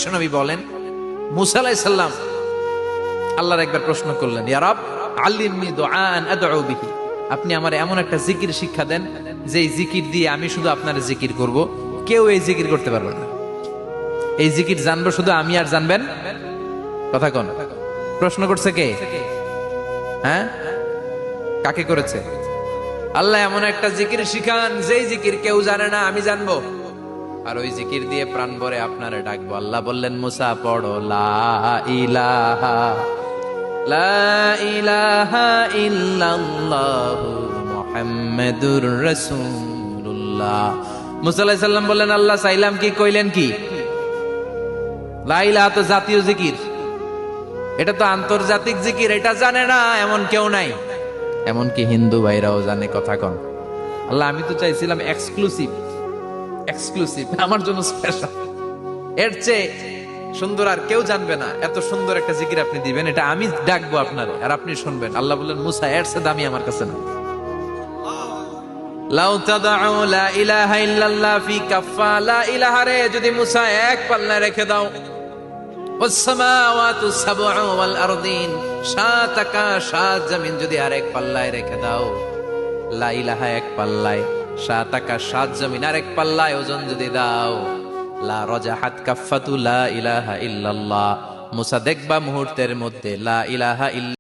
বিশ্বনবী বলেন, মুসা আলাইহিস সালাম আল্লাহর একবার প্রশ্ন করলেন, ইয়া রব আল্লিমনি দুআআন আদউ বিহি, আপনি আমার এমন একটা জিকির শিক্ষা দেন যেই জিকির দিয়ে আমি শুধু আপনার জিকির করব, কেউ এই জিকির করতে পারবে না। এই জিকির জানবো শুধু আমি, আর জানবেন কথা কোন? প্রশ্ন করছে কে? হ্যাঁ, কাকে করেছে? আল্লাহ এমন একটা জিকির শিখান যেই জিকির কেউ জানে না, আমি জানবো, আর ওই জিকির দিয়ে প্রাণ ভরে আপনারে ডাকবো। আল্লাহ বললেন, মুসা পড়ো লা ইলাহা লা ইলাহা ইল্লাল্লাহু মুহাম্মাদুর রাসূলুল্লাহ। মুসা আলাইহিস সালাম বললেন, আল্লাহ চাইলাম কি, কইলেন কি? লা ইলাহা তো জাতীয় জিকির, এটা তো আন্তর্জাতিক জিকির, এটা জানে না এমন কেউ নাই, এমনকি হিন্দু ভাইরাও জানে। কথা কন। আল্লাহ আমি তো চাইছিলাম এক্সক্লুসিভ, এক্সক্লুসিভ আমার জন্য স্পেশাল, এর চেয়ে সুন্দর আর কেউ জানবে না, এত সুন্দর একটা জিকির আপনি দিবেন, এটা আমি ডাকবো আপনারে আর আপনি শুনবেন। আল্লাহ বললেন, মুসা এর চেয়ে দামি আমার কাছে না। লাউ তাদউ লা ইলাহা ইল্লাল্লাহ ফি কাফা, লা ইলাহা রে যদি মুসা এক পাল্লায় রেখে দাও, ওয়াসসামাওয়াতু সাবউ ওয়াল আরদিন, সাত আকাশ সাত জমিন যদি আরেক পাল্লায় রেখে দাও, লা ইলাহা এক পাল্লায়, সাত আকাশ সাত জমিন আরেক পাল্লায় ওজন যদি দাও, লা রাজাহাত কাফাতু লা ইলাহা ইল্লাল্লাহ, মুসা দেখবা মুহূর্তের মধ্যে লা ইলাহা ইল্লাল্লাহ